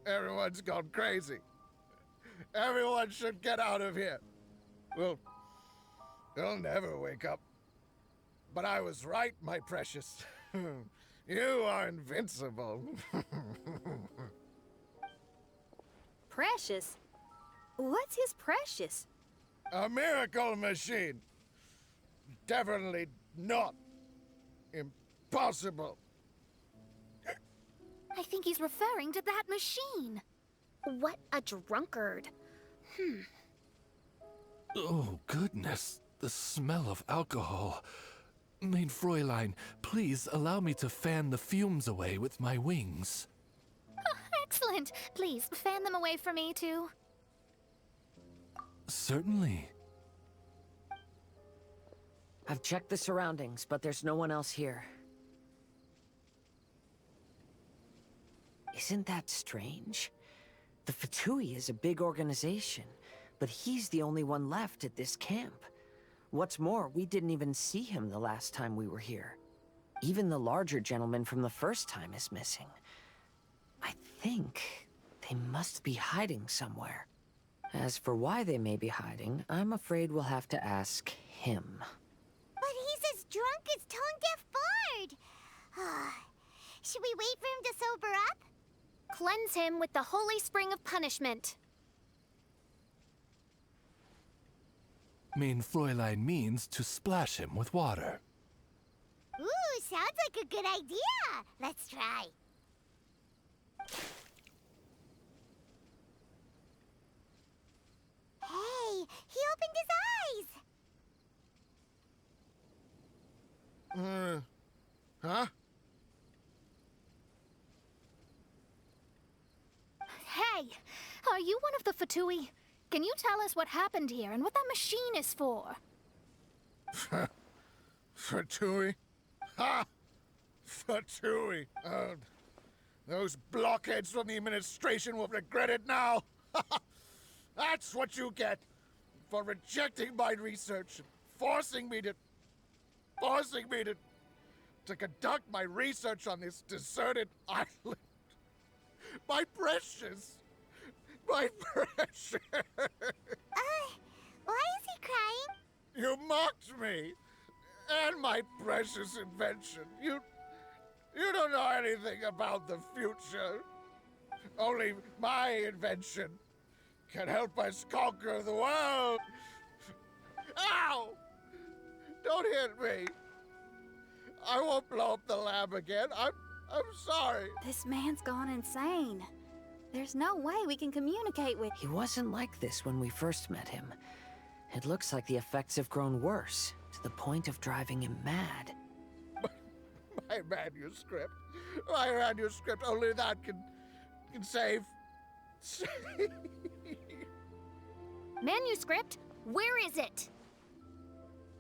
Everyone's gone crazy. Everyone should get out of here. We'll never wake up. But I was right, my precious. You are invincible. Precious? What's his precious? A miracle machine. Definitely not impossible. I think he's referring to that machine. What a drunkard. Oh, goodness. The smell of alcohol. Mein Fräulein, please allow me to fan the fumes away with my wings. Excellent. Please, fan them away from me, too. Certainly. I've checked the surroundings, but there's no one else here. Isn't that strange? The Fatui is a big organization, but he's the only one left at this camp. What's more, we didn't even see him the last time we were here. Even the larger gentleman from the first time is missing. I think they must be hiding somewhere. As for why they may be hiding, I'm afraid we'll have to ask him. But he's as drunk as tone-deaf Bard. Should we wait for him to sober up? Cleanse him with the holy spring of punishment. Mein Fräulein means to splash him with water. Ooh, sounds like a good idea. Let's try. Hey, he opened his eyes. Huh? Hey, are you one of the Fatui? Can you tell us what happened here and what that machine is for? Fatui? Ha! Fatui! Those blockheads from the administration will regret it now. That's what you get for rejecting my research and forcing me to conduct my research on this deserted island. My precious! My precious! Why is he crying? You mocked me! And my precious invention. You don't know anything about the future. Only my invention can help us conquer the world. Ow! Don't hit me. I won't blow up the lab again. I'm sorry. This man's gone insane. There's no way we can communicate with... He wasn't like this when we first met him. It looks like the effects have grown worse, to the point of driving him mad. My manuscript. My manuscript. Only that can save... Manuscript? Where is it?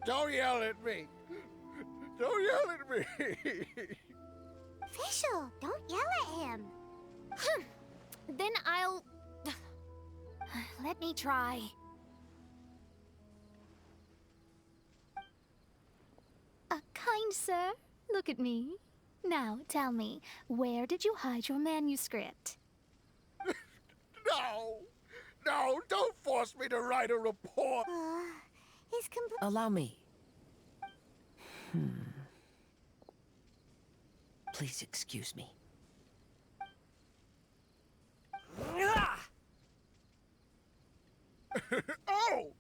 Don't yell at me. Don't yell at me. Official, don't yell at him. Then I'll... Let me try. Kind sir, look at me. Now, tell me, where did you hide your manuscript? No, don't force me to write a report. He's complete. Allow me. Please excuse me. Oh!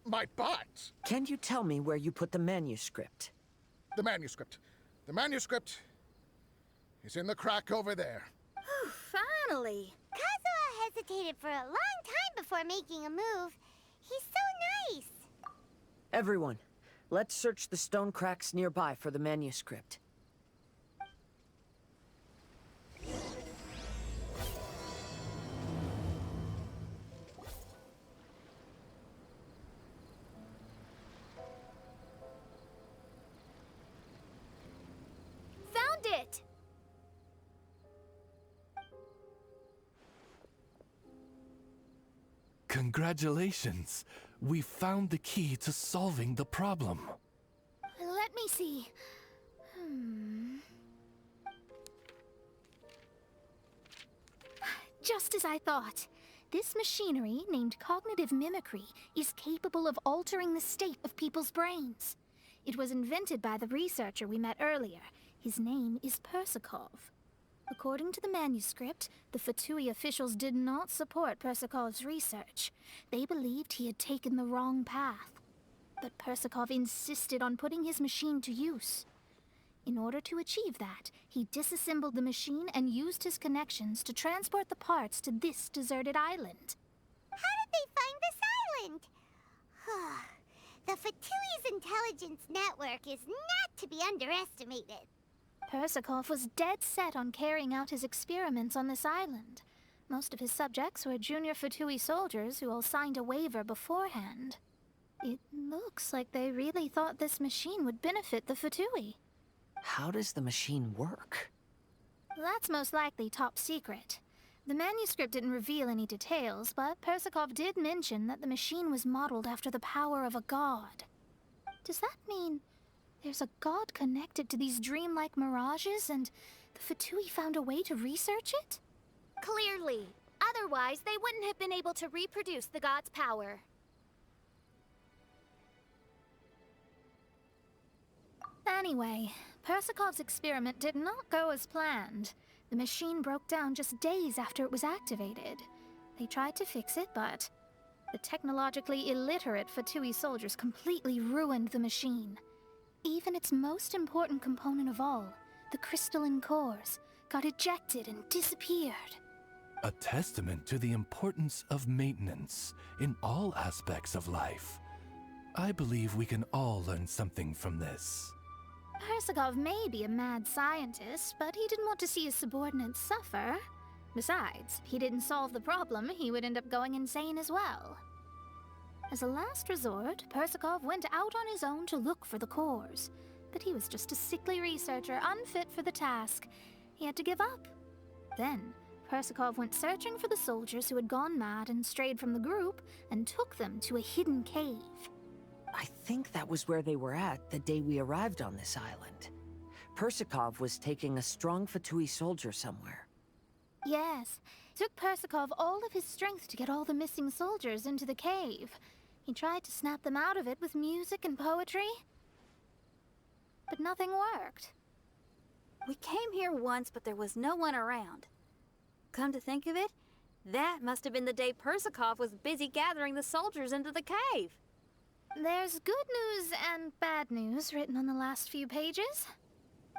My butt! Can you tell me where you put the manuscript? The manuscript. The manuscript is in the crack over there. Finally! Kazuha hesitated for a long time before making a move. He's so nice. Everyone, let's search the stone cracks nearby for the manuscript. Found it! Congratulations! We found the key to solving the problem. Let me see. Just as I thought. This machinery, named cognitive mimicry, is capable of altering the state of people's brains. It was invented by the researcher we met earlier. His name is Persikov. According to the manuscript, the Fatui officials did not support Persikov's research. They believed he had taken the wrong path. But Persikov insisted on putting his machine to use. In order to achieve that, he disassembled the machine and used his connections to transport the parts to this deserted island. How did they find this island? The Fatui's intelligence network is not to be underestimated. Persikov was dead set on carrying out his experiments on this island. Most of his subjects were junior Fatui soldiers who all signed a waiver beforehand. It looks like they really thought this machine would benefit the Fatui. How does the machine work? That's most likely top secret. The manuscript didn't reveal any details, but Persikov did mention that the machine was modeled after the power of a god. Does that mean there's a god connected to these dreamlike mirages, and the Fatui found a way to research it? Clearly. Otherwise, they wouldn't have been able to reproduce the god's power. Anyway, Persikov's experiment did not go as planned. The machine broke down just days after it was activated. They tried to fix it, but the technologically illiterate Fatui soldiers completely ruined the machine. Even its most important component of all, the crystalline cores, got ejected and disappeared. A testament to the importance of maintenance in all aspects of life. I believe we can all learn something from this. Persikov may be a mad scientist, but he didn't want to see his subordinates suffer. Besides, if he didn't solve the problem, he would end up going insane as well. As a last resort, Persikov went out on his own to look for the cores. But he was just a sickly researcher, unfit for the task. He had to give up. Then, Persikov went searching for the soldiers who had gone mad and strayed from the group, and took them to a hidden cave. I think that was where they were at the day we arrived on this island. Persikov was taking a strong Fatui soldier somewhere. Yes, it took Persikov all of his strength to get all the missing soldiers into the cave. He tried to snap them out of it with music and poetry, but nothing worked. We came here once, but there was no one around. Come to think of it, that must have been the day Persikov was busy gathering the soldiers into the cave. There's good news and bad news written on the last few pages.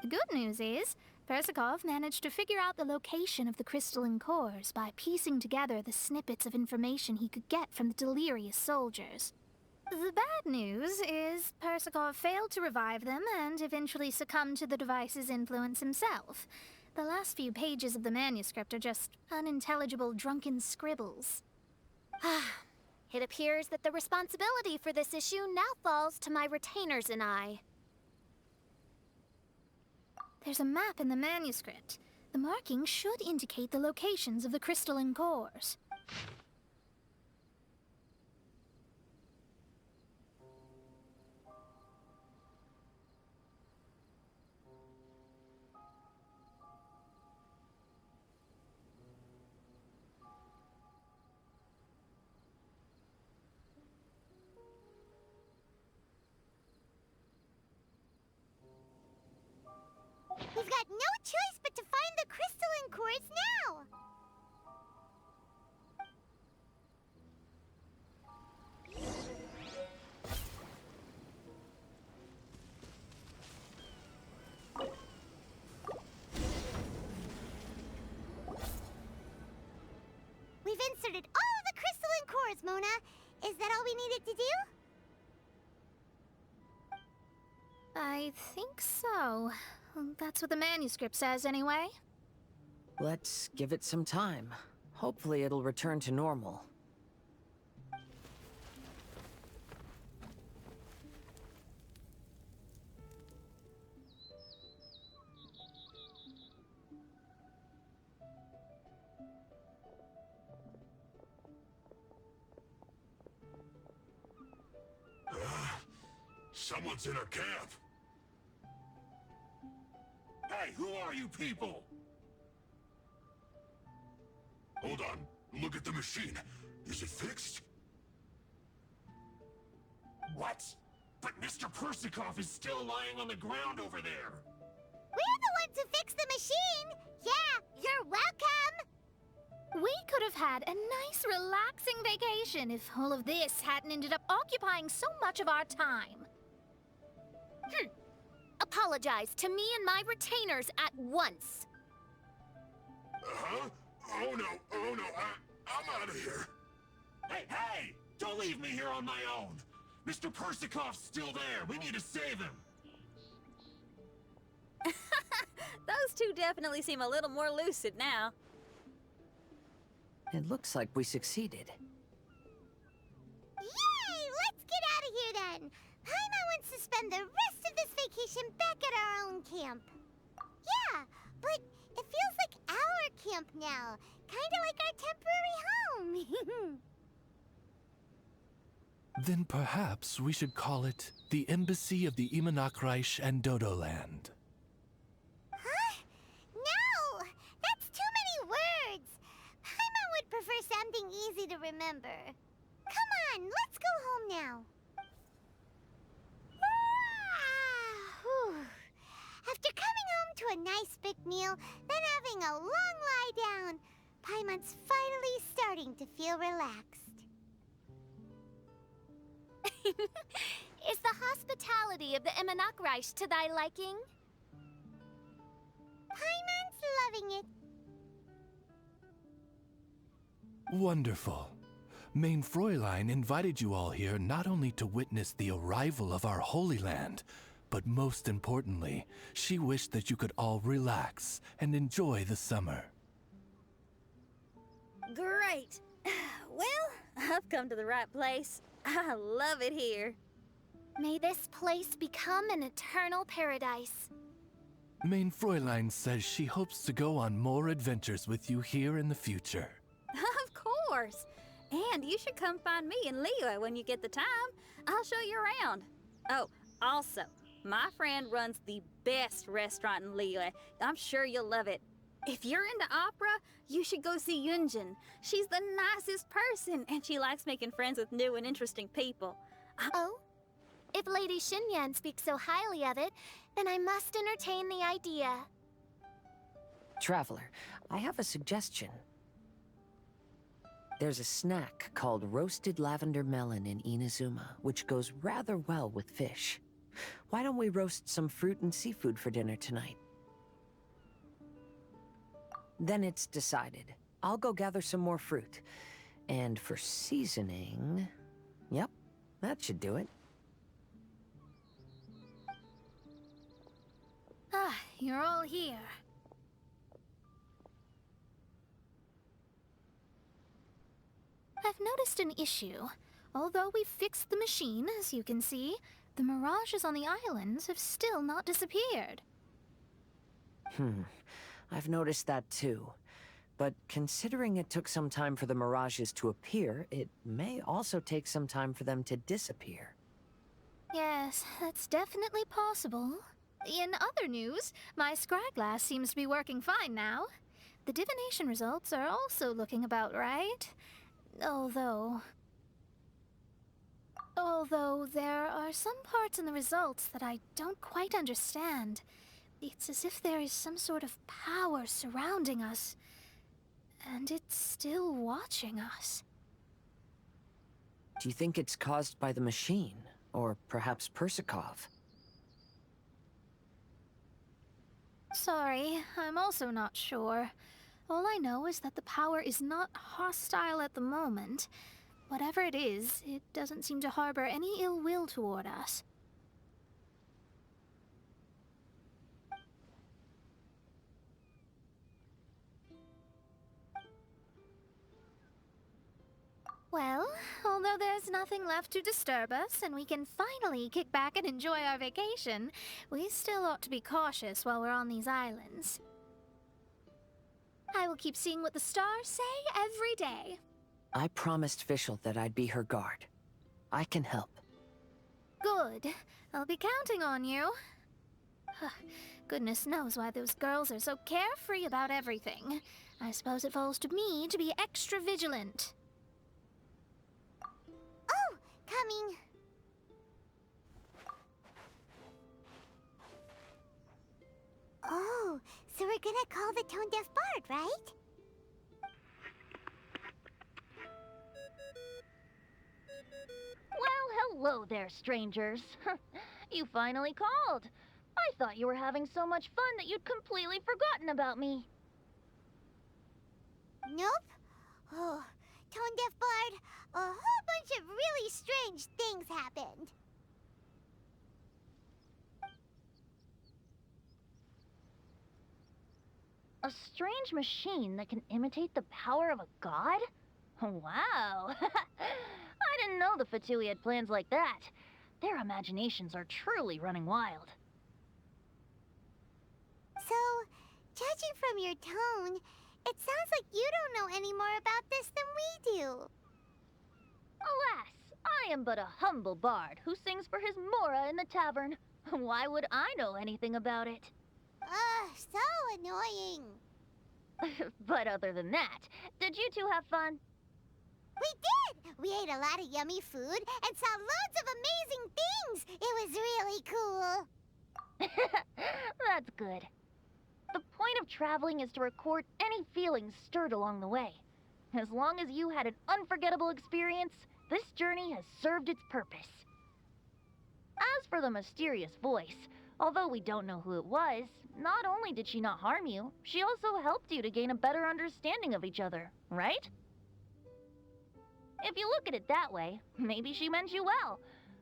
The good news is, Persikov managed to figure out the location of the crystalline cores by piecing together the snippets of information he could get from the delirious soldiers. The bad news is Persikov failed to revive them and eventually succumbed to the device's influence himself. The last few pages of the manuscript are just unintelligible drunken scribbles. It appears that the responsibility for this issue now falls to my retainers and I. There's a map in the manuscript. The marking should indicate the locations of the crystalline cores. We've got no choice but to find the crystalline cores now! We've inserted all of the crystalline cores, Mona. Is that all we needed to do? I think so. That's what the manuscript says, anyway. Let's give it some time. Hopefully it'll return to normal. Someone's in our camp. Hey, who are you people? Hold on. Look at the machine. Is it fixed? What? But Mr. Persikov is still lying on the ground over there. We're the ones who fixed the machine! Yeah, you're welcome! We could have had a nice, relaxing vacation if all of this hadn't ended up occupying so much of our time. Apologize to me and my retainers at once. Huh? Oh no, I'm out of here. Hey! Don't leave me here on my own. Mr. Persikov's still there. We need to save him. Those two definitely seem a little more lucid now. It looks like we succeeded. Yay! Let's get out of here then! Paimon wants to spend the rest of this vacation back at our own camp. Yeah, but it feels like our camp now. Kinda like our temporary home. Then perhaps we should call it the Embassy of the Imanakreich and Dodoland. Huh? No! That's too many words! Paimon would prefer something easy to remember. Come on, let's go home now. Whew. After coming home to a nice big meal, then having a long lie down, Paimon's finally starting to feel relaxed. Is the hospitality of the Imanakreich to thy liking? Paimon's loving it. Wonderful. Main Fräulein invited you all here not only to witness the arrival of our Holy Land, but most importantly, she wished that you could all relax and enjoy the summer. Great. Well, I've come to the right place. I love it here. May this place become an eternal paradise. Main Fräulein says she hopes to go on more adventures with you here in the future. Of course. And you should come find me and Leah when you get the time. I'll show you around. Oh, also, my friend runs the best restaurant in Leah. I'm sure you'll love it. If you're into opera, you should go see Yunjin. She's the nicest person, and she likes making friends with new and interesting people. Oh? If Lady Xinyan speaks so highly of it, then I must entertain the idea. Traveler, I have a suggestion. There's a snack called roasted lavender melon in Inazuma, which goes rather well with fish. Why don't we roast some fruit and seafood for dinner tonight? Then it's decided. I'll go gather some more fruit. And for seasoning... Yep, that should do it. Ah, you're all here. I've noticed an issue. Although we've fixed the machine, as you can see, the mirages on the islands have still not disappeared. I've noticed that too. But considering it took some time for the mirages to appear, it may also take some time for them to disappear. Yes, that's definitely possible. In other news, my scryglass seems to be working fine now. The divination results are also looking about right. Although there are some parts in the results that I don't quite understand. It's as if there is some sort of power surrounding us, and it's still watching us. Do you think it's caused by the machine? Or perhaps Persikov? Sorry, I'm also not sure. All I know is that the power is not hostile at the moment. Whatever it is, it doesn't seem to harbor any ill will toward us. Well, although there's nothing left to disturb us and we can finally kick back and enjoy our vacation, we still ought to be cautious while we're on these islands. I will keep seeing what the stars say every day. I promised Fischl that I'd be her guard. I can help. Good. I'll be counting on you. Goodness knows why those girls are so carefree about everything. I suppose it falls to me to be extra vigilant. Oh, coming. Oh, so we're gonna call the tone-deaf bard, right? Well, hello there, strangers. You finally called. I thought you were having so much fun that you'd completely forgotten about me. Nope. Oh, tone-deaf bard, a whole bunch of really strange things happened. A strange machine that can imitate the power of a god? Wow. I didn't know the Fatui had plans like that. Their imaginations are truly running wild. So, judging from your tone, it sounds like you don't know any more about this than we do. Alas, I am but a humble bard who sings for his Mora in the tavern. Why would I know anything about it? Ugh, so annoying. But other than that, did you two have fun? We did! We ate a lot of yummy food and saw loads of amazing things! It was really cool! That's good. The point of traveling is to record any feelings stirred along the way. As long as you had an unforgettable experience, this journey has served its purpose. As for the mysterious voice, although we don't know who it was, not only did she not harm you, she also helped you to gain a better understanding of each other, right? If you look at it that way, maybe she meant you well.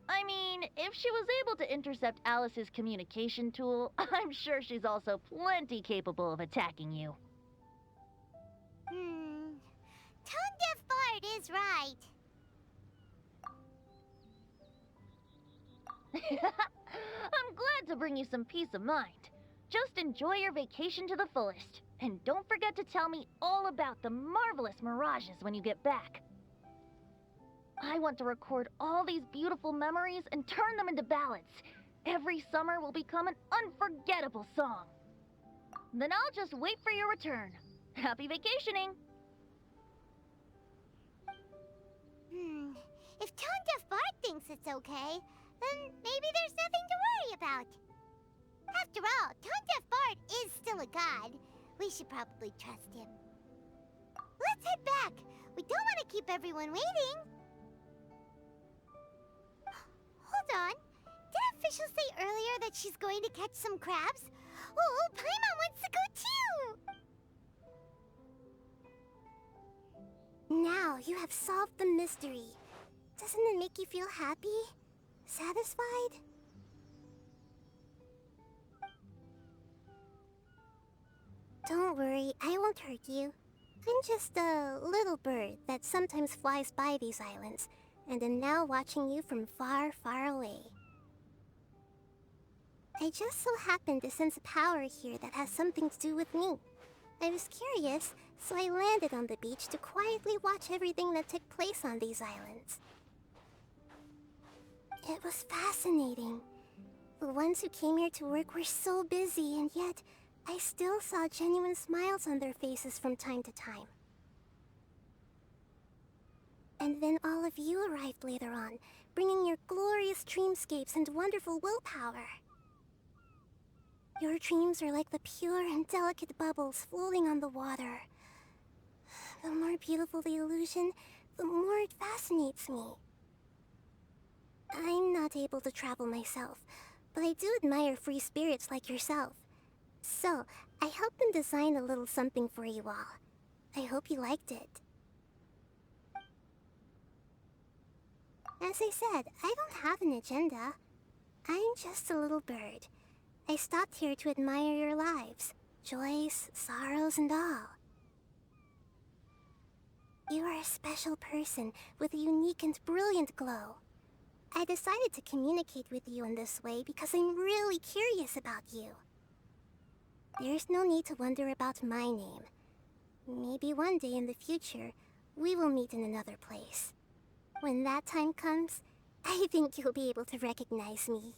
I mean, if she was able to intercept Alice's communication tool, I'm sure she's also plenty capable of attacking you. Tone-deaf bard is right. I'm glad to bring you some peace of mind. Just enjoy your vacation to the fullest. And don't forget to tell me all about the marvelous mirages when you get back. I want to record all these beautiful memories and turn them into ballads. Every summer will become an unforgettable song. Then I'll just wait for your return. Happy vacationing! If tone-deaf bard thinks it's okay, then maybe there's nothing to worry about. After all, tone-deaf bard is still a god. We should probably trust him. Let's head back. We don't want to keep everyone waiting. Hold on. Did official say earlier that she's going to catch some crabs? Oh, Paimon wants to go too! Now you have solved the mystery. Doesn't it make you feel happy? Satisfied? Don't worry, I won't hurt you. I'm just a little bird that sometimes flies by these islands, and am now watching you from far, far away. I just so happened to sense a power here that has something to do with me. I was curious, so I landed on the beach to quietly watch everything that took place on these islands. It was fascinating. The ones who came here to work were so busy, and yet I still saw genuine smiles on their faces from time to time. And then all of you arrived later on, bringing your glorious dreamscapes and wonderful willpower. Your dreams are like the pure and delicate bubbles floating on the water. The more beautiful the illusion, the more it fascinates me. I'm not able to travel myself, but I do admire free spirits like yourself. So, I helped them design a little something for you all. I hope you liked it. As I said, I don't have an agenda. I'm just a little bird. I stopped here to admire your lives, joys, sorrows, and all. You are a special person with a unique and brilliant glow. I decided to communicate with you in this way because I'm really curious about you. There's no need to wonder about my name. Maybe one day in the future, we will meet in another place. When that time comes, I think you'll be able to recognize me.